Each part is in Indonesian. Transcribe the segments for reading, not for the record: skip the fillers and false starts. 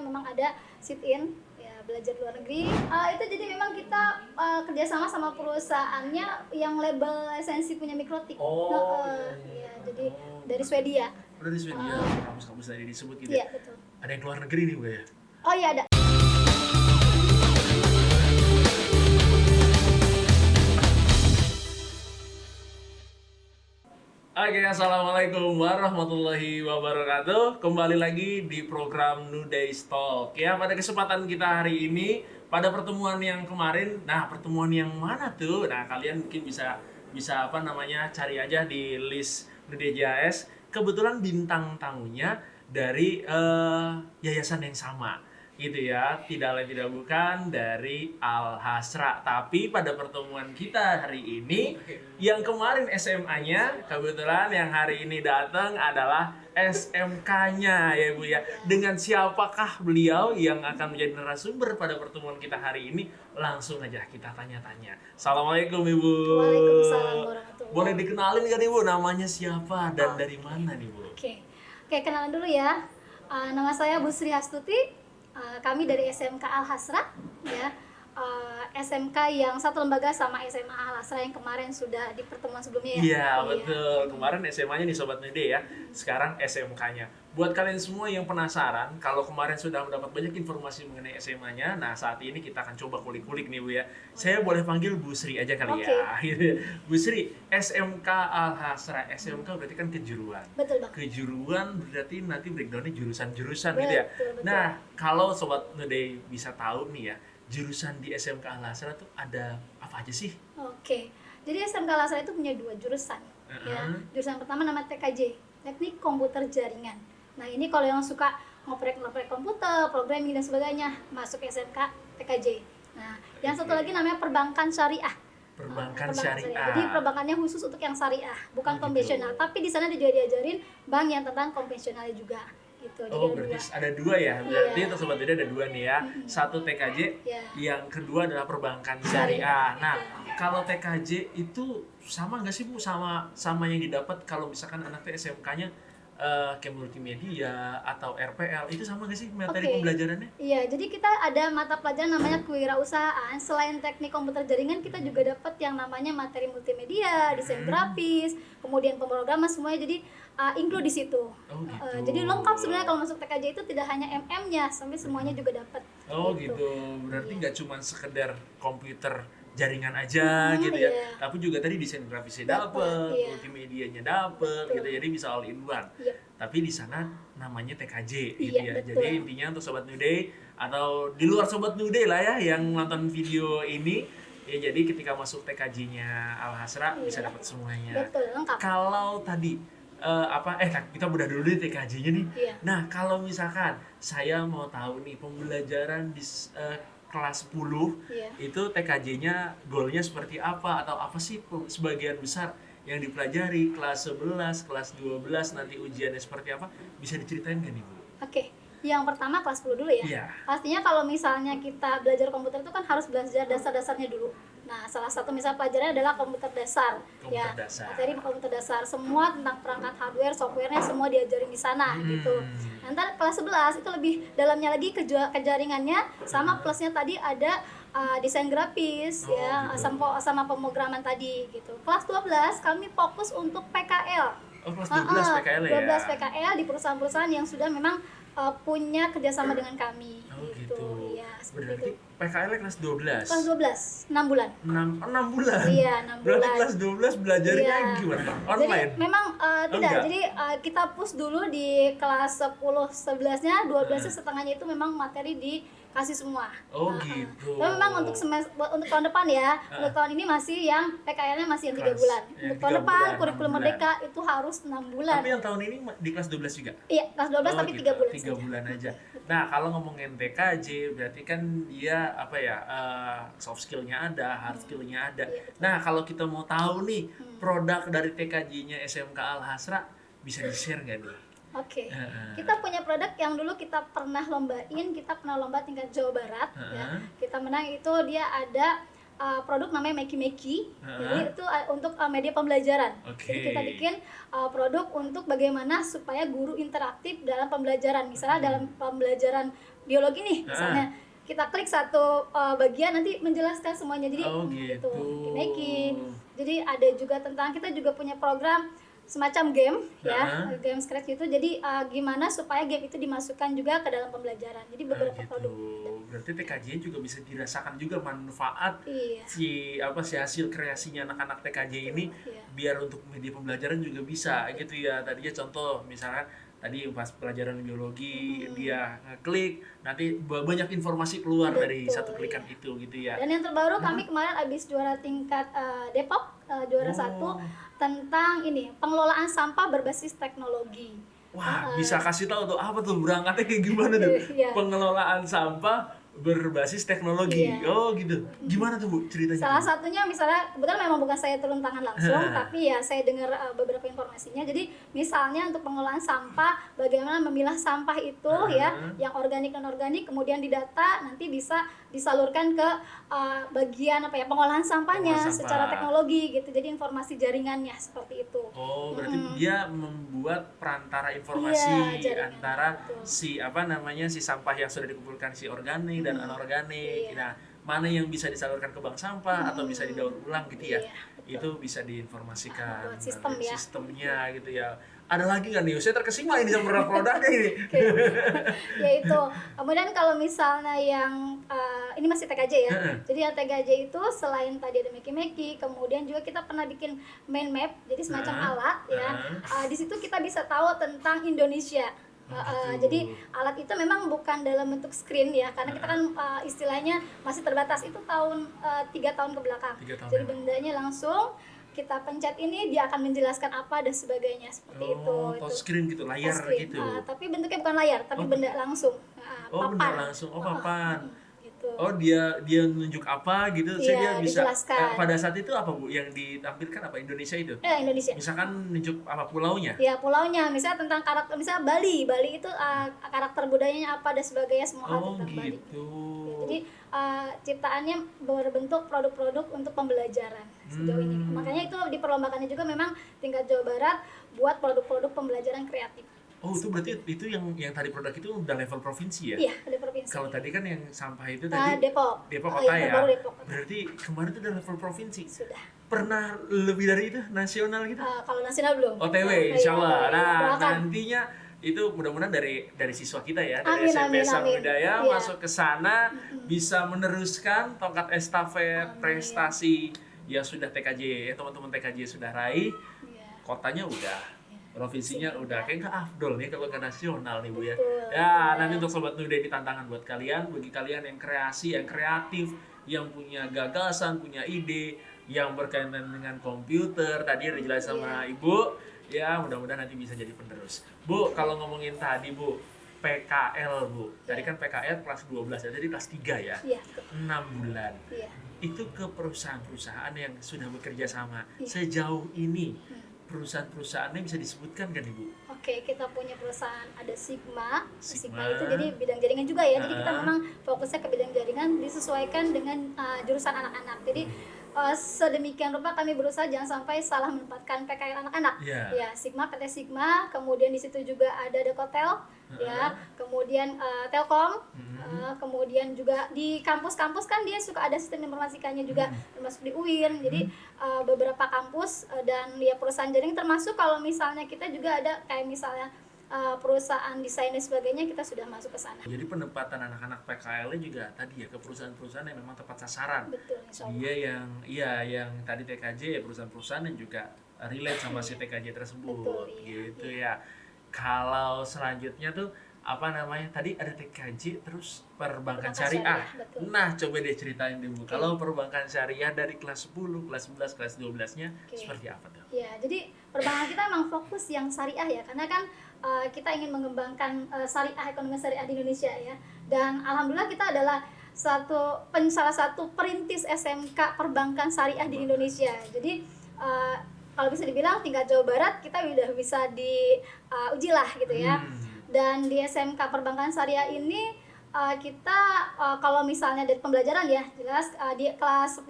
memang ada sit in ya, belajar luar negeri. Itu jadi memang kita kerjasama sama perusahaannya yang label esensi punya Mikrotik. Iya, jadi dari Swedia. Dari Swedia, kampus-kampus tadi disebut gitu. Iya, betul. Ada yang luar negeri nih Bu ya? Oh iya ada. Oke, assalamualaikum warahmatullahi wabarakatuh. Kembali lagi di program New Days Talk. Ya, pada kesempatan kita hari ini, pada pertemuan yang kemarin, nah pertemuan yang mana tuh? Nah, kalian mungkin bisa cari aja di list New Day JAS. Kebetulan bintang tamunya dari yayasan yang sama. Gitu ya, tidak lain tidak bukan dari Al Hasra. Tapi pada pertemuan kita hari ini, yang kemarin SMA-nya, kebetulan yang hari ini datang adalah SMK-nya ya Bu ya. Dengan siapakah beliau yang akan menjadi narasumber pada pertemuan kita hari ini? Langsung aja kita tanya-tanya. Assalamualaikum Ibu. Waalaikumsalam warahmatullahi. Boleh dikenalin kan Ibu, namanya siapa dan dari mana nih Bu? Oke, kenalan dulu ya. Nama saya Bu Sri Hastuti. Kami dari SMK Al Hasra ya. SMK yang satu lembaga sama SMA Al Hasra yang kemarin sudah di pertemuan sebelumnya ya. Iya, betul. Kemarin SMA-nya nih Sobat Nede ya. Sekarang SMK-nya. Buat kalian semua yang penasaran, kalau kemarin sudah mendapat banyak informasi mengenai SMA-nya, nah saat ini kita akan coba kulik-kulik nih Bu ya. Saya boleh panggil Bu Sri aja kali ya. Bu Sri, SMK Al Hasra. SMK berarti kan kejuruan. Betul Bang. Kejuruan berarti nanti breakdown-nya jurusan-jurusan gitu ya. Betul. Nah, kalau Sobat Nede bisa tahu nih ya, jurusan di SMK Al Hasra tuh ada apa aja sih? Oke. Jadi SMK Al Hasra itu punya dua jurusan. Ya. Jurusan pertama nama TKJ, Teknik Komputer Jaringan. Nah, ini kalau yang suka ngoprek komputer, programming dan sebagainya, masuk SMK TKJ. Nah, yang satu lagi namanya Perbankan Syariah. Perbankan Syariah. Jadi perbankannya khusus untuk yang syariah, bukan gitu. Konvensional. Tapi di sana juga diajarin bank yang tentang konvensionalnya juga. Gitu. Oh, jadi berarti ada dua ya? Berarti iya. untuk Sobat Nede ada dua nih ya. Satu TKJ, Iya. yang kedua adalah Perbankan Syariah. Nah, kalau TKJ itu sama nggak sih Bu sama yang didapat kalau misalkan anaknya SMK-nya kayak multimedia atau RPL, itu sama nggak sih materi pembelajarannya? Iya, jadi kita ada mata pelajaran namanya kewirausahaan. Selain teknik komputer jaringan, kita juga dapat yang namanya materi multimedia, desain grafis, kemudian pemrograman semuanya. Jadi include di situ. Gitu. Jadi lengkap sebenarnya kalau masuk TKJ itu tidak hanya MM-nya, sampai semuanya juga dapat. Gitu. Berarti nggak cuma sekedar komputer jaringan aja gitu ya. Iya. Tapi juga tadi desain grafisnya dapet, iya. multimedianya dapet gitu. Jadi bisa all in one. Iya. Tapi di sana namanya TKJ gitu Iya, ya. betul. Jadi intinya untuk Sobat New Day atau di luar Sobat New Day lah ya yang nonton video ini, ya jadi ketika masuk TKJ-nya Al Hasra bisa dapat semuanya. Betul, lengkap. Kalau tadi kita udah dulu di TKJ-nya nih. Iya. Nah, kalau misalkan saya mau tahu nih pembelajaran di kelas 10 Iya. itu TKJ-nya goalnya seperti apa atau apa sih sebagian besar yang dipelajari kelas 11, kelas 12 nanti ujiannya seperti apa, bisa diceritain nggak nih Bu? Oke. Yang pertama kelas 10 dulu ya. Iya. Pastinya kalau misalnya kita belajar komputer itu kan harus belajar dasar-dasarnya dulu. Nah, salah satu misal pelajarannya adalah komputer dasar. Komputer dasar. Materi komputer dasar, semua tentang perangkat hardware, softwarenya semua diajarin di sana gitu. Nanti kelas 11 itu lebih dalamnya lagi ke jaringannya, sama plusnya tadi ada desain grafis ya, sama pemrograman tadi gitu. Kelas 12 kami fokus untuk PKL. Oh, kelas 12 PKL ya? 12 PKL di perusahaan-perusahaan yang sudah memang punya kerjasama dengan kami. Gitu. Ya, seperti Berarti itu. PKL kelas 12? Kelas 12, 6 bulan. 6 bulan? Iya, 6 bulan. Berarti kelas 12 belajarnya Iya. gimana? Online? Jadi memang tidak. enggak? Jadi kita push dulu di kelas 10, 11-nya, 12-nya setengahnya itu memang materi dikasih semua. Gitu. Tapi memang untuk tahun depan ya, untuk tahun ini masih yang PKL-nya masih yang 3 bulan. Untuk tahun depan kurikulum merdeka itu harus 6 bulan. Tapi yang tahun ini di kelas 12 juga? Iya, kelas 12 tapi 3 bulan 3 saja. bulan aja. Nah, kalau ngomongin TKJ berarti kan dia soft skill-nya ada, hard skill-nya ada. Nah, kalau kita mau tahu nih produk dari TKJ-nya SMK Al Hasra, bisa di-share nggak nih? Oke. Kita punya produk yang dulu kita pernah lombain, kita pernah lomba tingkat Jawa Barat ya. Kita menang itu dia ada produk namanya Meki. Jadi itu untuk media pembelajaran. Jadi kita bikin produk untuk bagaimana supaya guru interaktif dalam pembelajaran. Misalnya dalam pembelajaran biologi nih misalnya, kita klik satu bagian nanti menjelaskan semuanya. Jadi gitu. Gimeki. Jadi ada juga tentang, kita juga punya program semacam game ya, game Scratch itu. Jadi gimana supaya game itu dimasukkan juga ke dalam pembelajaran. Jadi beberapa gitu. produk. Berarti TKJ juga bisa dirasakan juga manfaat Iya. si hasil kreasinya anak-anak TKJ ini, biar untuk media pembelajaran juga bisa gitu ya. Tadinya contoh misalkan tadi pas pelajaran biologi dia ngeklik, nanti banyak informasi keluar dari satu klikan itu gitu ya. Dan yang terbaru kami kemarin habis juara tingkat Depok, juara 1 tentang ini pengelolaan sampah berbasis teknologi. Wah, bisa kasih tahu tuh apa tuh berangkatnya kayak gimana tuh? Pengelolaan sampah berbasis teknologi. Oh gitu. Gimana tuh Bu ceritanya? Salah satunya misalnya, kebetulan memang bukan saya turun tangan langsung, tapi ya saya dengar beberapa informasinya. Jadi misalnya untuk pengelolaan sampah, bagaimana memilah sampah itu ya, yang organik dan organik, kemudian didata, nanti bisa disalurkan ke bagian pengolahan sampahnya secara teknologi gitu. Jadi informasi jaringannya seperti itu. Oh, berarti dia membuat perantara informasi antara si si sampah yang sudah dikumpulkan si organik dan anorganik. Nah, mana yang bisa disalurkan ke bank sampah atau bisa didaur ulang gitu ya. Itu bisa diinformasikan sistemnya gitu ya. Ada lagi nggak nih? Saya terkesima ini sama produk-produknya ini. Ya itu. Kemudian kalau misalnya yang ini masih TKJ ya. Jadi yang TKJ itu selain tadi ada Meki-Meki, kemudian juga kita pernah bikin mind map, jadi semacam alat ya. Di situ kita bisa tahu tentang Indonesia. Jadi alat itu memang bukan dalam bentuk screen ya, karena kita kan istilahnya masih terbatas, itu 3 tahun ke belakang. Jadi bendanya langsung kita pencet ini, dia akan menjelaskan apa dan sebagainya seperti itu. Touch screen gitu, layar gitu. Tapi bentuknya bukan layar, tapi benda langsung. Papan. Benda langsung, papan. Gitu. Dia nunjuk apa gitu, dia bisa pada saat itu apa Bu yang ditampilkan, apa Indonesia itu? Indonesia. Misalkan nunjuk apa pulaunya? Ya pulau-nya, misalnya tentang karakter, misalnya Bali itu karakter budayanya apa dan sebagainya, semua hal tentang Bali. Jadi ciptaannya berbentuk produk-produk untuk pembelajaran sejauh ini. Makanya itu diperlombakannya juga memang tingkat Jawa Barat buat produk-produk pembelajaran kreatif. Oh, itu berarti itu yang tadi produk itu udah level provinsi ya? Iya, ada provinsi. Kalau tadi kan yang sampah itu tadi Depok kota ya? Depok. Berarti kemarin itu udah level provinsi? Sudah. Pernah lebih dari itu, nasional gitu? Kalau nasional belum. OTW, insya Allah. Nah, nantinya itu mudah-mudahan dari siswa kita ya, dari SMP Samudaya masuk ke sana, bisa meneruskan tongkat estafet prestasi yang sudah TKJ, teman-teman TKJ sudah raih, kotanya udah, provinsinya udah, kayak nggak afdol nih kalau nggak nasional nih Bu ya. Ya, nanti untuk Sobat Nuda ini tantangan buat kalian, bagi kalian yang kreasi, yang kreatif, yang punya gagasan, punya ide, yang berkaitan dengan komputer, tadi udah dijelasin sama Ibu, ya mudah-mudahan nanti bisa jadi penerus. Bu, kalau ngomongin tadi Bu, PKL Bu, tadi kan PKL kelas 12 ya, tadi kelas 3 ya, 6 bulan. Itu ke perusahaan-perusahaan yang sudah bekerja sama sejauh ini, perusahaan-perusahaannya bisa disebutkan kan Ibu? Oke, kita punya perusahaan, ada Sigma itu jadi bidang jaringan juga ya. Jadi kita memang fokusnya ke bidang jaringan, disesuaikan dengan jurusan anak-anak. Jadi sedemikian rupa kami berusaha jangan sampai salah menempatkan PKL anak-anak. Ya, Sigma, PT Sigma, kemudian di situ juga ada Dekotel, ya, kemudian Telkom, kemudian juga di kampus-kampus kan dia suka ada sistem informasikannya juga, termasuk di UIN. Jadi beberapa kampus dan ya perusahaan jaringan, termasuk kalau misalnya kita juga ada kayak misalnya perusahaan desain dan sebagainya, kita sudah masuk ke sana. Jadi penempatan anak-anak PKL-nya juga tadi ya ke perusahaan-perusahaan yang memang tepat sasaran. Betul, dia yang tadi TKJ ya, perusahaan-perusahaan yang juga relate sama si TKJ tersebut. Betul, gitu ya. Kalau selanjutnya tuh tadi ada TKJ terus perbankan syariah. Nah, coba deh ceritain deh Bu. Kalau perbankan syariah dari kelas 10, kelas 11, kelas 12-nya seperti apa tuh? Ya, jadi perbankan kita emang fokus yang syariah ya, karena kan kita ingin mengembangkan ekonomi syariah di Indonesia ya. Dan alhamdulillah kita adalah salah satu perintis SMK perbankan syariah di Indonesia. Jadi kalau bisa dibilang tingkat Jawa Barat kita udah bisa diuji lah gitu ya. Dan di SMK perbankan syariah ini kita kalau misalnya dari pembelajaran ya jelas di kelas 10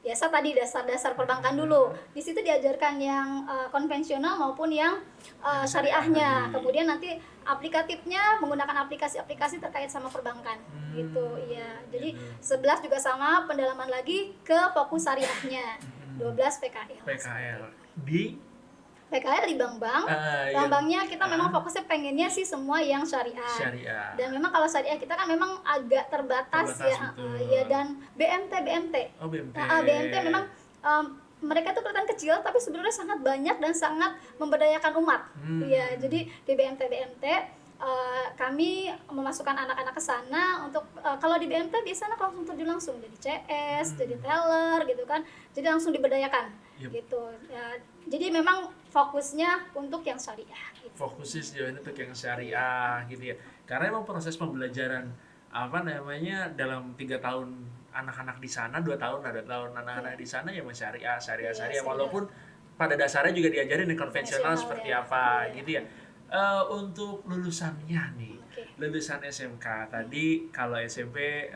biasa tadi dasar-dasar perbankan dulu. Di situ diajarkan yang konvensional maupun yang syariahnya. Kemudian nanti aplikatifnya menggunakan aplikasi-aplikasi terkait sama perbankan gitu. Iya. Jadi 11 juga sama, pendalaman lagi ke fokus syariahnya. 12 PKL. PKL di PKL di bank-bank. Bank-banknya kita memang fokusnya pengennya sih semua yang syariah. Dan memang kalau syariah kita kan memang agak terbatas ya. Ya, dan BMT. Oh, BMT. Nah, BMT memang mereka tuh kelihatan kecil tapi sebenarnya sangat banyak dan sangat memberdayakan umat. Ya, jadi di BMT kami memasukkan anak-anak ke sana untuk kalau di BMT biasanya langsung terjun langsung jadi CS, jadi teller gitu kan. Jadi langsung diberdayakan. Gitu. Ya, jadi memang fokusnya untuk yang syariah gitu. Fokusnya sejauh ini untuk yang syariah gitu ya. Karena emang proses pembelajaran dalam 3 tahun anak-anak di sana, 2 tahun anak-anak di sana ya syariah. Walaupun pada dasarnya juga diajarin yang konvensional seperti apa gitu ya. Untuk lulusannya nih, lulusan SMK tadi, kalau SMP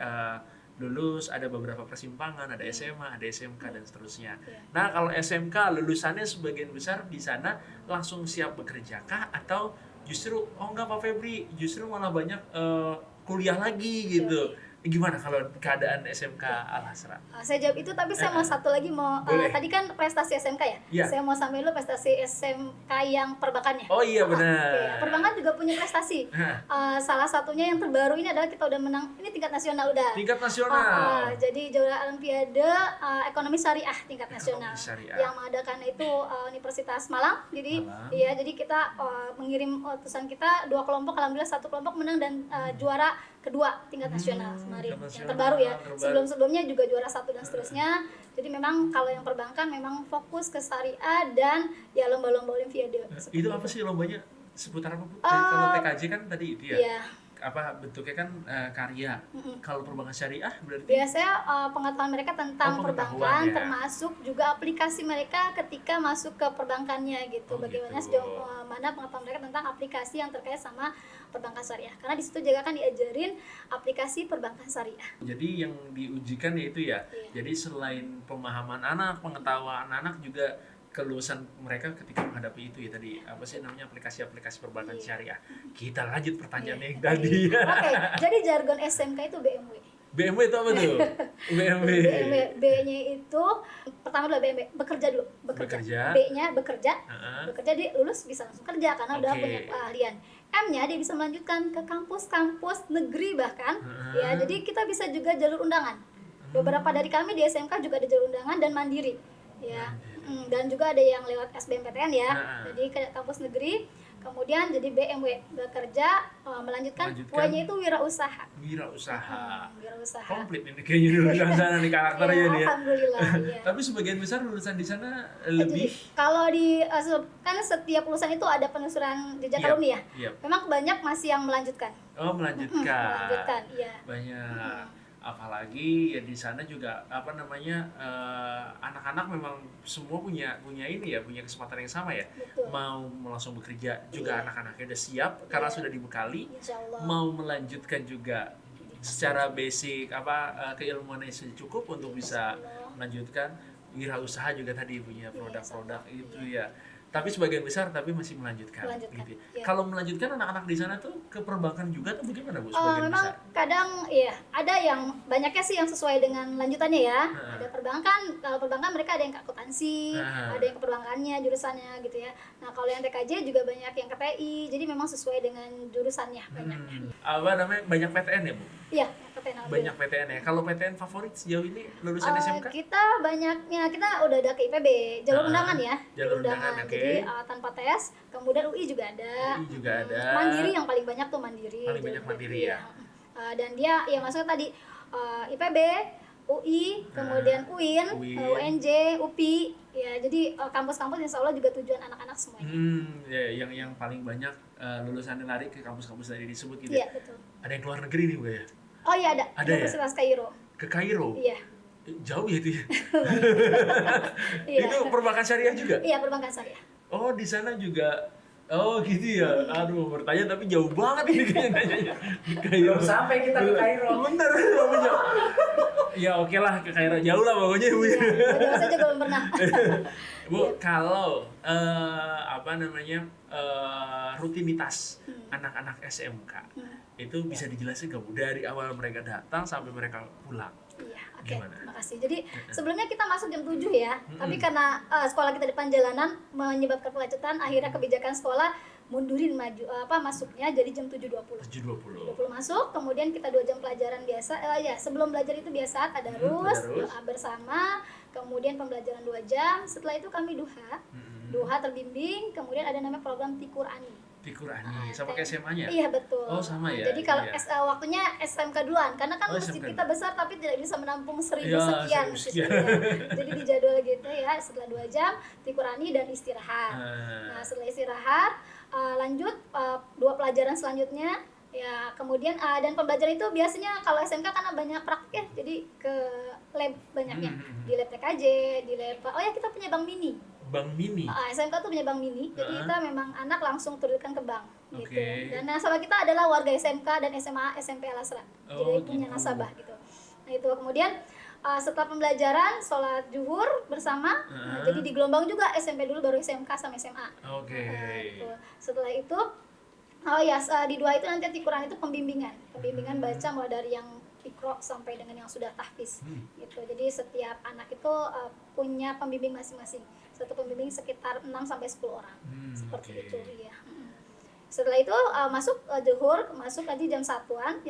lulus ada beberapa persimpangan, ada SMA, ada SMK dan seterusnya. Nah, kalau SMK lulusannya sebagian besar di sana langsung siap bekerja kah, atau justru enggak Pak Febri, justru malah banyak kuliah lagi gitu. Gimana kalau keadaan SMK Al-Hasra? Saya jawab itu, tapi saya mau satu lagi tadi kan prestasi SMK ya? Ya. Saya mau sampai dulu prestasi SMK yang perbankannya. Oh iya benar. Perbankan juga punya prestasi. Salah satunya yang terbaru ini adalah kita udah menang, ini tingkat nasional udah. Tingkat nasional. Jadi juara Olimpiade Ekonomi Syariah tingkat nasional. Yang mengadakan itu Universitas Malang. Jadi jadi kita mengirim utusan kita 2 kelompok, alhamdulillah 1 kelompok menang dan juara kedua tingkat nasional kemarin, yang terbaru ya. Sebelum-sebelumnya juga juara 1 dan seterusnya. Jadi memang kalau yang perbankan memang fokus ke syariah dan ya lomba-lomba olimpiade. Itu apa sih lombanya? Seputar apa, Bu? Kalau TKJ kan tadi itu ya. Iya. Apa bentuknya kan karya. Kalau perbankan syariah berarti biasanya pengetahuan mereka tentang perbankan ya. Termasuk juga aplikasi mereka ketika masuk ke perbankannya gitu. Bagaimana sejauh mana pengetahuan mereka tentang aplikasi yang terkait sama perbankan syariah. Karena di situ juga kan diajarin aplikasi perbankan syariah. Jadi yang diujikan yaitu ya. Jadi selain pemahaman anak, pengetahuan anak juga kelulusan mereka ketika menghadapi itu ya tadi, apa sih namanya, aplikasi-aplikasi perbankan syariah. Kita lanjut pertanyaannya yang tadi. Oke, jadi jargon SMK itu BMW. BMW itu apa tuh? B-nya itu pertama adalah BMW, bekerja dulu. B-nya bekerja. Bekerja dia lulus bisa langsung kerja karena udah punya keahlian. M-nya dia bisa melanjutkan ke kampus-kampus negeri bahkan. Ya, jadi kita bisa juga jalur undangan. Beberapa dari kami di SMK juga ada jalur undangan dan mandiri. Ya. Dan juga ada yang lewat SBMPTN ya. Jadi ke kampus negeri, kemudian jadi BMW bekerja, melanjutkan W-nya itu wirausaha. Wirausaha. Komplit ini kayaknya lulusan sana nih karakternya nih ya. Alhamdulillah. Ya. Tapi sebagian besar lulusan di sana lebih. Jadi, kalau di kan setiap lulusan itu ada penelusuran jejak alumni ya. Memang banyak masih yang melanjutkan. Oh, melanjutkan. Melanjutkan, iya. Banyak. Apalagi ya di sana juga anak-anak memang semua punya ini ya, punya kesempatan yang sama ya. Betul. Mau langsung bekerja juga anak-anaknya udah siap karena sudah dibekali. Mau melanjutkan juga secara basic keilmuannya sudah cukup untuk bisa melanjutkan. Wirausaha juga tadi punya produk-produk itu ya. Tapi sebagian besar masih melanjutkan. Gitu. Ya. Kalau melanjutkan anak-anak di sana tuh ke perbankan juga atau bagaimana, Bu? Sebagian memang besar? Kadang ya ada yang banyaknya sih yang sesuai dengan lanjutannya ya. Ada perbankan, kalau perbankan mereka ada yang ke akuntansi, ada yang ke perbankannya jurusannya gitu ya. Nah, kalau yang TKJ juga banyak yang ke TI. Jadi memang sesuai dengan jurusannya banyaknya. Banyak PTN ya, Bu? Iya, PTN. Banyak PTN ya. Kalau PTN favorit sejauh ini lulusan SMK? Kita udah ada ke IPB, jalur undangan ya. Jalur undangan, oke. Jadi tanpa tes, kemudian UI juga ada. Mandiri yang paling banyak tuh mandiri. Paling banyak mandiri ya. Dan dia ya maksudnya tadi IPB, UI, kemudian UIN, UNJ, UPI. Ya, jadi kampus-kampus insya Allah juga tujuan anak-anak semuanya. Ya, yang paling banyak lulusannya lari ke kampus-kampus tadi disebut gitu. Iya, betul. Ada yang keluar negeri nih, Bu ya? Oh iya ada. Universitas Kairo. Ke Kairo? Iya. Jauh ya itu ya? Itu perbankan syariah juga? Iya, perbankan syariah. Oh, di sana juga. Oh, gitu ya. Aduh, bertanya tapi jauh banget ini kayaknya nanyanya. Di Kairo. Belum sampai kita ke Kairo. Bener, ya oke lah ke Kairo jauh lah pokoknya Bu. Iya, jauh saja belum pernah. Bu, kalau apa namanya rutinitas anak-anak SMK itu bisa dijelasin nggak Bu dari awal mereka datang sampai mereka pulang? Iya, oke. Gimana? Makasih. Jadi sebelumnya kita masuk jam 7 ya. Tapi karena sekolah kita di Panjalanan menyebabkan kemacetan, akhirnya kebijakan sekolah mundurin masuknya jadi jam 7.20. 7.20. 20 masuk, kemudian kita 2 jam pelajaran biasa. Ya, sebelum belajar itu biasa tadarus, doa bersama, kemudian pembelajaran 2 jam. Setelah itu kami duha. Duha terbimbing, kemudian ada namanya program Tiqurani. Tiqurani sama kayak SMA-nya? Iya betul. Oh sama ya. Jadi kalau iya. waktunya SMK duluan, karena kan masjid SMK. kita besar tapi tidak bisa menampung 1.000 Ya, sekian. 1.000 sekian. Jadi dijadwal gitu ya, setelah 2 jam Tiqurani dan istirahat. Nah setelah istirahat lanjut 2 pelajaran selanjutnya. Ya kemudian dan pembelajaran itu biasanya kalau SMK karena banyak praktik ya, jadi ke lab banyaknya. Di lab TKJ, di lab kita punya bank mini. Bank mini. SMK tuh punya bank mini, jadi kita memang anak langsung turunkan ke bank gitu. Oke. Dan nasabah kita adalah warga SMK dan SMA SMP Al Azhar. Jadi punya gitu. nasabah gitu. Nah itu kemudian setelah pembelajaran sholat zuhur bersama, jadi di gelombang juga SMP dulu baru SMK sama SMA. Oke. Gitu. Setelah itu di 2 itu nanti Tiqurani itu pembimbingan baca mulai dari yang Iqra sampai dengan yang sudah tahfiz gitu. Jadi setiap anak itu punya pembimbing masing-masing. Satu pembimbing sekitar 6 sampai 10 orang. Seperti itu ya. Setelah itu masuk zuhur, masuk nanti jam 1-an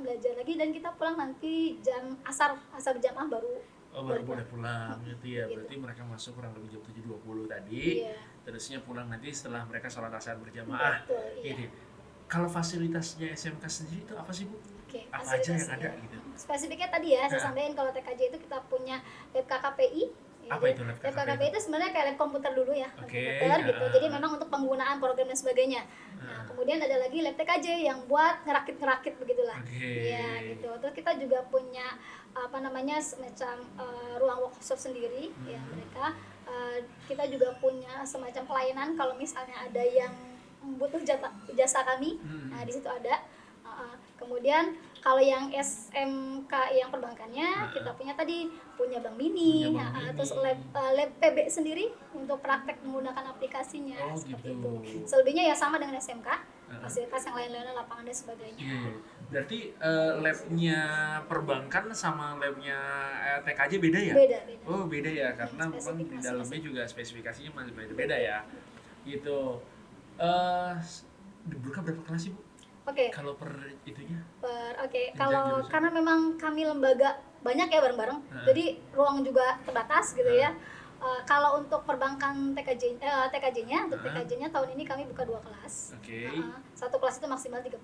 belajar lagi dan kita pulang nanti jam asar berjamaah baru boleh pulang gitu ya. Berarti mereka masuk kurang lebih jam 7.20 tadi. Iya. Terusnya pulang nanti setelah mereka sholat asar berjamaah. Betul, iya. Gitu. Kalau fasilitasnya SMK sendiri itu apa sih Bu? Oke, Apa aja yang ada gitu? Spesifiknya tadi ya, saya sampaikan kalau TKJ itu kita punya lab KKPI. Ya, Apa itu lab KKPI? Lab KKPI itu sebenarnya kayak lab komputer dulu ya, Oke, komputer gitu. Jadi memang untuk penggunaan program dan sebagainya. Nah, kemudian ada lagi lab TKJ yang buat ngerakit begitulah. Iya, gitu. Terus kita juga punya semacam ruang workshop sendiri ya mereka. Kita juga punya semacam pelayanan kalau misalnya ada yang butuh jasa kami. Nah, di situ ada. Kemudian kalau yang SMK yang perbankannya kita punya bank mini, terus lab PB sendiri untuk praktek menggunakan aplikasinya seperti gitu. itu. Selebihnya ya sama dengan SMK, fasilitas yang lain-lainnya lapangan dan sebagainya. Berarti labnya perbankan sama labnya TKJ beda ya? Beda. Oh beda ya, karena memang di dalamnya juga spesifikasinya masih beda-beda ya. Gitu. Dibuka berapa kelas sih Bu? Oke. Kalau per itunya? Kalau karena memang kami lembaga banyak ya bareng-bareng, jadi ruang juga terbatas gitu ya. Kalau untuk perbankan TKJ-nya, untuk TKJ-nya tahun ini kami buka 2 kelas. Satu kelas itu maksimal 38.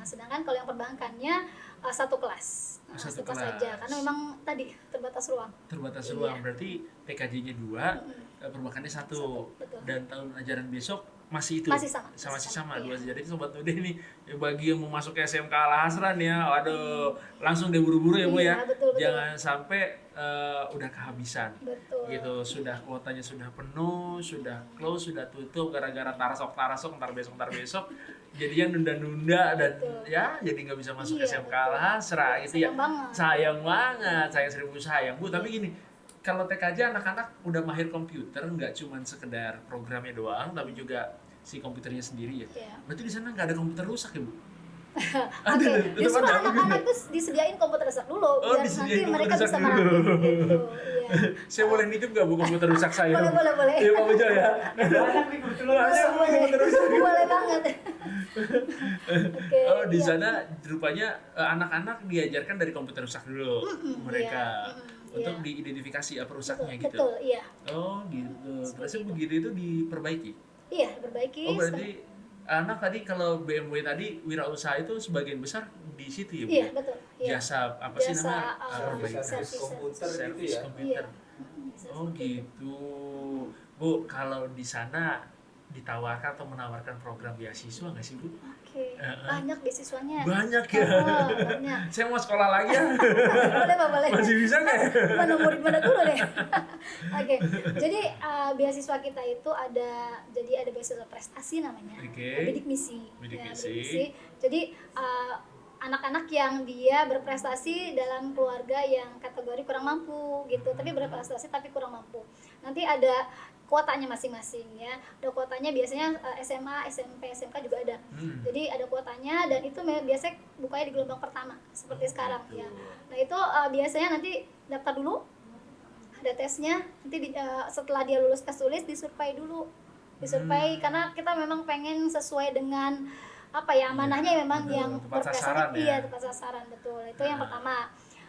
Sedangkan kalau yang perbankannya 1 kelas. Satu kelas saja, karena memang tadi terbatas ruang. Terbatas ruang, berarti TKJ-nya 2, perbankannya 1. Dan tahun ajaran besok masih sama 2. Jadi sobat Nude ini bagi yang mau masuk ke SMK Al Azhar ya, waduh langsung deh buru-buru ya Bu ya. Betul. Jangan sampai udah kehabisan. Betul. Gitu, sudah kuotanya sudah penuh, sudah close, sudah tutup gara-gara tarasok ntar besok jadinya nunda-nunda dan ya jadi nggak bisa masuk SMK Al Azhar gitu ya. Sayang banget, sayang Bu. Tapi gini, kalau TKJ anak-anak udah mahir komputer, nggak cuma sekedar programnya doang, tapi juga si komputernya sendiri ya. Berarti di sana nggak ada komputer rusak ya Bu? Justru anak-anak itu disediain komputer rusak dulu, biar nanti mereka bisa merakit gitu. Saya boleh nitip nggak Bu komputer rusak saya? Boleh. Iya Pak Bejo ya. Boleh banget. Di sana rupanya anak-anak diajarkan dari komputer rusak dulu mereka. Untuk diidentifikasi apa rusaknya gitu. Betul, iya. Oh gitu. Terus begitu itu diperbaiki? Iya, diperbaiki. Oh berarti anak tadi kalau BMW tadi wirausaha itu sebagian besar di situ ya Bu? Iya, betul. Jasa apa sih namanya? Servis komputer gitu ya? Komputer. Oh gitu. Bu, kalau di sana ditawarkan atau menawarkan program beasiswa nggak sih Bu? Oke, banyak beasiswanya. Banyak ya? Banyak. Saya mau sekolah lagi ya. Boleh. Masih bisa nggak ya? Mana murid-mana dulu deh. Oke, jadi beasiswa kita itu ada beasiswa prestasi namanya. Bidik misi. Bidik misi. Jadi anak-anak yang dia berprestasi dalam keluarga yang kategori kurang mampu gitu, tapi berprestasi tapi kurang mampu. Nanti ada kuotanya masing-masing ya. Ada kuotanya biasanya SMA, SMP, SMK juga ada. Jadi ada kuotanya dan itu biasanya bukanya di gelombang pertama seperti sekarang ya. Nah, itu biasanya nanti daftar dulu. Ada tesnya, nanti setelah dia lulus tes tulis disurvei dulu. Disurvei karena kita memang pengen sesuai dengan apa ya, amanahnya memang betul, yang tepat berprestasi. sasaran ya. Iya, tepat sasaran, betul. Itu yang pertama,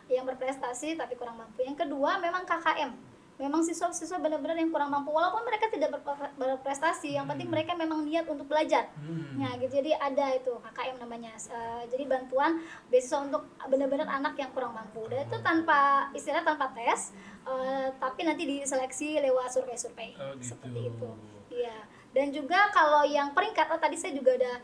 yang berprestasi tapi kurang mampu. Yang kedua memang KKM. Memang siswa-siswa benar-benar yang kurang mampu walaupun mereka tidak berprestasi, yang penting mereka memang niat untuk belajar. Nah, gitu. Jadi ada itu KKM namanya. Jadi bantuan beasiswa untuk benar-benar anak yang kurang mampu. Dan itu tanpa istilah tanpa tes, tapi nanti diseleksi lewat survei-survei. Gitu. Seperti itu. Iya. Dan juga kalau yang peringkat, tadi saya juga ada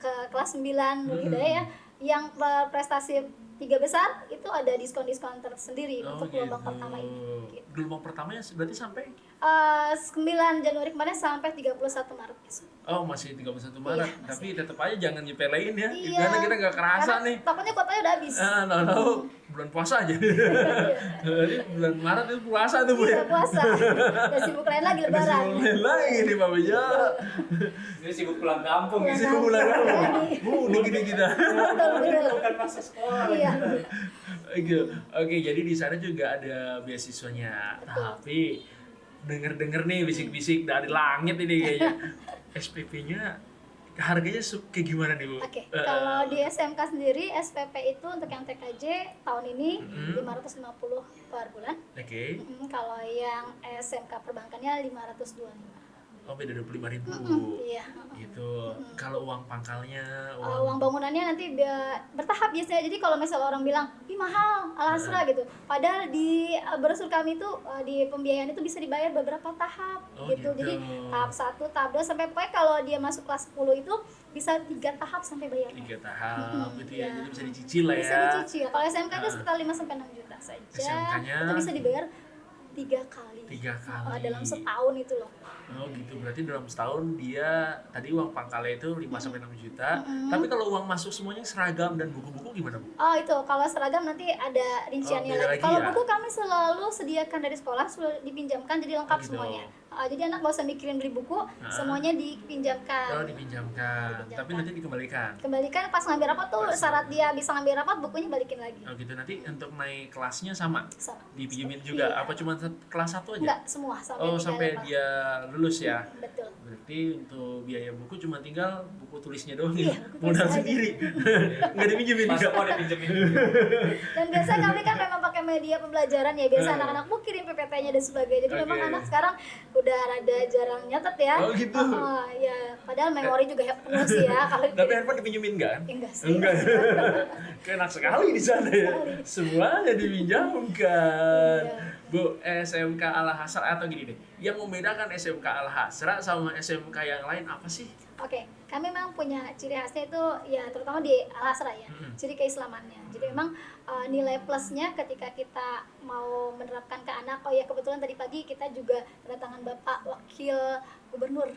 ke kelas 9 Nurul Hidayah ya, yang berprestasi 3 besar itu ada diskon-diskon tersendiri untuk gelombang pertama ini. Gitu. Gelombang pertamanya berarti sampai 9 Januari kemarin sampai 31 Maret besok. Oh, masih 31 Maret. Iya, Tapi tetap aja jangan nyepelein ya. Iya. Karena kita nggak kerasa Karena nih. takutnya kuotanya udah habis. Tahu bulan puasa aja. Jadi bulan Maret itu puasa tuh, Bu. Iya, puasa. Udah sibuk lain lagi lebaran. Sibuk lagi nih, Pak Beja. Ini sibuk pulang kampung Pulang gitu. Sibuk bulan Bu, gini kita. Betul. Bukan masa sekolah. Iya. Oke, jadi di sana juga ada beasiswanya. Tapi denger nih bisik-bisik dari langit ini kayaknya. SPP-nya harganya kayak gimana nih, Bu? Oke, kalau di SMK sendiri SPP itu untuk yang TKJ tahun ini 550 per bulan. Oke. Kalau yang SMK perbankannya 525. Oh, beda 25.000. Iya. Gitu. Kalau uang pangkalnya, Uang bangunannya nanti bertahap biasanya. Jadi kalau misalnya orang bilang, "Ih, mahal, Al-Hasra," gitu. Padahal di brosur kami itu di pembiayaan itu bisa dibayar beberapa tahap gitu. Jadi tahap 1, tahap 2 sampai pokoknya kalau dia masuk kelas 10 itu bisa 3 tahap sampai bayar. 3 tahap gitu ya. Iya. Jadi bisa dicicil lah ya. Bisa dicicil. Kalau SMK itu sekitar 5 sampai 6 juta saja. SMK-nya itu bisa dibayar 3 kali. 3 kali. Dalam setahun itu loh. Oh gitu, berarti dalam setahun dia tadi uang pangkalnya itu 5-6 juta. Tapi kalau uang masuk semuanya seragam dan buku-buku gimana, Bu? Oh itu, kalau seragam nanti ada rinciannya beda lagi. lagi Kalau ya? buku kami selalu sediakan dari sekolah, sudah dipinjamkan jadi lengkap gitu. semuanya. Jadi anak gak usah mikirin beli buku, semuanya dipinjamkan. Kalau dipinjamkan, tapi nanti dikembalikan. Kembalikan pas ngambil rapat tuh syarat dia bisa ngambil rapat, bukunya balikin lagi. Oh gitu, nanti untuk naik kelasnya sama? Sama. Dipinjemin juga? Iya. Apa cuma kelas 1 aja? Enggak, semua sampai Oh, 3 sampai level. dia lulus ya? Betul. Berarti untuk biaya buku cuma tinggal buku tulisnya doang Iya, ya? buku Modal tulis aja. sendiri? Nggak dipinjemin Masa juga? mau dipinjemin. Dan biasanya kami kan memang pakai media pembelajaran ya, biasa anak-anak mau kirim PPT-nya dan sebagainya. Jadi memang Oke. anak sekarang udah rada jarang nyatet ya. Oh, gitu. Ya, padahal memori juga penuh sih ya kalau Tapi handphone dipinjemin kan? enggak sih. Enggak. Enak sekali di sana ya. Semuanya dipinjamkan. Iya. Bu, SMK Al-Hasra atau gini deh. Yang membedakan SMK Al-Hasra sama SMK yang lain apa sih? Oke, kami memang punya ciri khasnya itu ya terutama di Al-Hasra ya, ciri keislamannya. Jadi memang nilai plusnya ketika kita mau menerapkan ke anak, oh ya kebetulan tadi pagi kita juga kedatangan Bapak Wakil Gubernur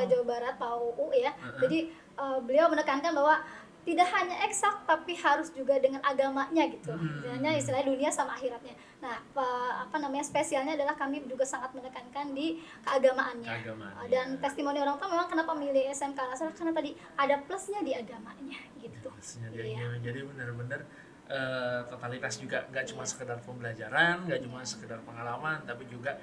Jawa Barat, Pak UU ya. Jadi beliau menekankan bahwa tidak hanya eksak tapi harus juga dengan agamanya gitu. Hanya istilahnya dunia sama akhiratnya. Nah, spesialnya adalah kami juga sangat menekankan di keagamaannya. Dan testimoni orang tua memang kenapa memilih SMK Al-Hasra karena tadi ada plusnya di agamanya gitu. Iya. Jadi benar-benar totalitas juga nggak cuma sekedar pembelajaran, nggak cuma sekedar pengalaman, tapi juga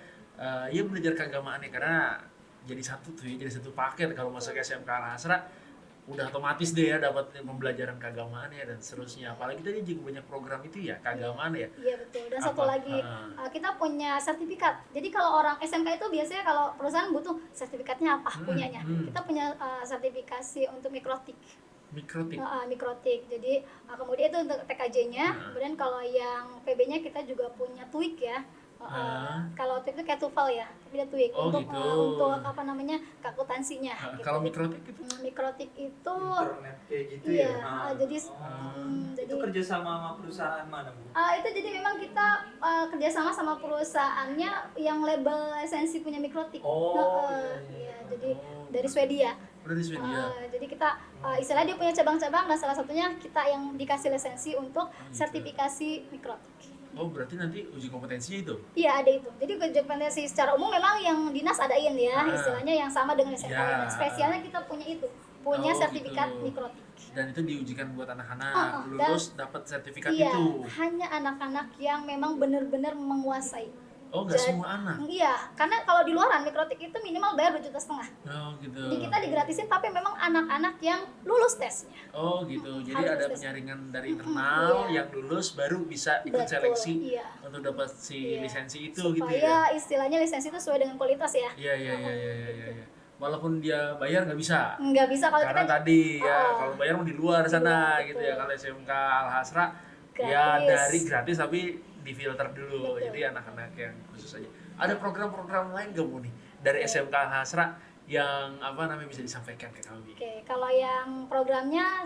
ya belajar keagamaannya karena jadi satu tuh ya, jadi satu paket kalau masuk SMK Al-Hasra udah otomatis deh ya dapat pembelajaran keagamaan ya dan seterusnya. Apalagi tadi juga banyak program itu ya keagamaan ya. Iya betul. Dan satu lagi kita punya sertifikat. Jadi kalau orang SMK itu biasanya kalau perusahaan butuh sertifikatnya apa punyanya. Kita punya sertifikasi untuk mikrotik. Mikrotik. Jadi kemudian itu untuk TKJ-nya. Kemudian kalau yang PB-nya kita juga punya TOEIC ya. Kalau TOEIC itu kayak TOEFL ya, tapi dia TOEIC untuk akuntansinya. Gitu. Kalau mikrotik itu? Mikrotik itu Internet kayak gitu iya, ya. jadi Itu kerjasama sama perusahaan mana, Bu? itu jadi memang kita kerjasama sama perusahaannya yang label esensi punya mikrotik. Oh, Iya, jadi dari Swedia. Udah di Swedia. Jadi kita istilahnya dia punya cabang-cabang dan salah satunya kita yang dikasih lisensi untuk gitu. sertifikasi mikrotik. Oh, berarti nanti uji kompetensinya itu? Iya, ada itu. Jadi uji kompetensi secara umum memang yang dinas adain ya, istilahnya yang sama dengan SMK. Ya. Nah, spesialnya kita punya itu, punya Oh, sertifikat gitu. mikrotik. Dan itu diujikan buat anak-anak, dan- lulus dapat sertifikat Iya, itu. hanya anak-anak yang memang benar-benar menguasai. Oh, nggak Jadi- semua anak? Iya, karena kalau di luaran mikrotik itu minimal bayar 2,5 juta. Oh, gitu. Jadi kita digratisin, tapi memang anak-anak yang lulus tesnya. Oh, gitu. Jadi Harus ada tes. penyaringan dari internal iya. yang lulus baru bisa ikut Betul, seleksi iya. untuk dapat si Iya. lisensi itu Supaya gitu ya. istilahnya lisensi itu sesuai dengan kualitas ya. Iya, iya, iya, iya, iya, iya. Walaupun dia bayar nggak bisa. Nggak bisa kalau Karena kita tadi ya Oh. kalau bayar mau di luar sana Iya, gitu betul. ya. Kalau SMK Al Hasra ya Gratis. dari gratis tapi difilter dulu. Betul. Jadi anak-anak yang khusus aja. Ada program-program lain gak Bu nih dari SMK Al Hasra yang apa namanya bisa disampaikan ke kami? Oke, kalau yang programnya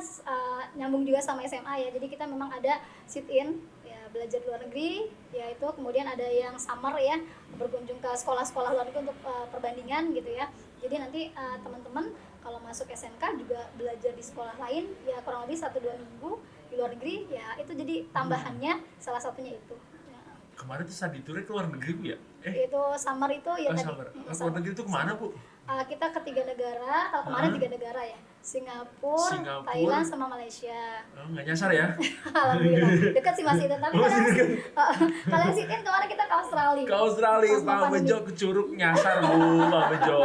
nyambung juga sama SMA ya. Jadi kita memang ada sit in ya, belajar luar negeri, yaitu kemudian ada yang summer ya, berkunjung ke sekolah-sekolah luar negeri untuk perbandingan gitu ya. Jadi nanti teman-teman kalau masuk SMK juga belajar di sekolah lain ya kurang lebih 1-2 minggu di luar negeri ya, itu jadi tambahannya salah satunya itu. Ya. Kemarin tuh Sandi Ture ke luar negeri Bu ya? Itu summer itu ya tadi. Sabar. Mm, Ke luar summer. negeri itu kemana Bu? Kita ke 3 negara, kalau kemarin 3 negara ya, Singapura, Singapura. Thailand, sama Malaysia. Oh, nggak nyasar ya? Alhamdulillah, dekat sih masih itu. Tapi Masih dekat. kalian sih kan kemarin kita ke Australia. Ke Australia, Pas mau Pak pandemi. Bejo ke Curug nyasar Bu, Pak Bejo.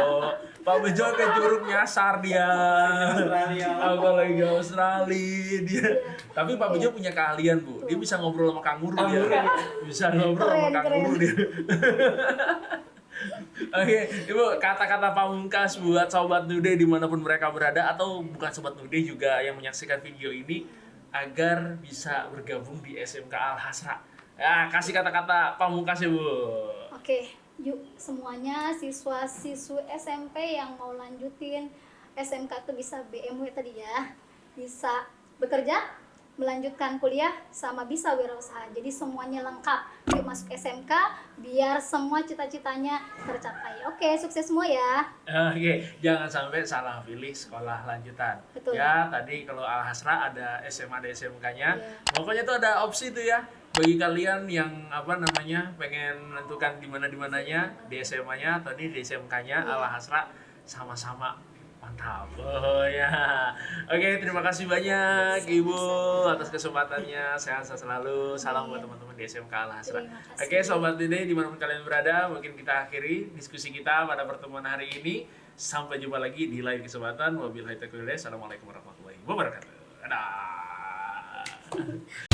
Pak Bejo ke Curug nyasar dia. Australia. Apalagi ke Australia dia. Tapi Pak Bejo punya keahlian Bu, dia bisa ngobrol sama kanguru dia. Bisa ngobrol sama Keren, kanguru keren. dia. Oke, Ibu, kata-kata pamungkas buat Sobat Nude dimanapun mereka berada atau bukan Sobat Nude juga yang menyaksikan video ini agar bisa bergabung di SMK Al Hasra. Ya, kasih kata-kata pamungkas ya Bu. Oke, yuk semuanya siswa-siswi SMP yang mau lanjutin SMK tuh bisa BMW tadi ya, bisa bekerja, melanjutkan kuliah, sama bisa wirausaha. Jadi semuanya lengkap. Yuk masuk SMK biar semua cita-citanya tercapai. Oke, sukses semua ya. Oke, jangan sampai salah pilih sekolah lanjutan. Betul. Ya, tadi kalau Al Hasra ada SMA ada SMK-nya. Iya. Pokoknya tuh ada opsi tuh ya. Bagi kalian yang apa namanya pengen menentukan di mananya di SMA-nya atau di SMK-nya Iya. Al Hasra sama-sama mantap. Oh ya. Oke, terima kasih banyak Ibu atas kesempatannya. Sehat selalu. Salam buat teman-teman di SMK Al Hasra. Terima kasih. Oke, Sobat Nude dimanapun kalian berada, mungkin kita akhiri diskusi kita pada pertemuan hari ini. Sampai jumpa lagi di lain kesempatan. Wabillahi taufiq wal hidayah. Assalamualaikum warahmatullahi wabarakatuh. Dadah.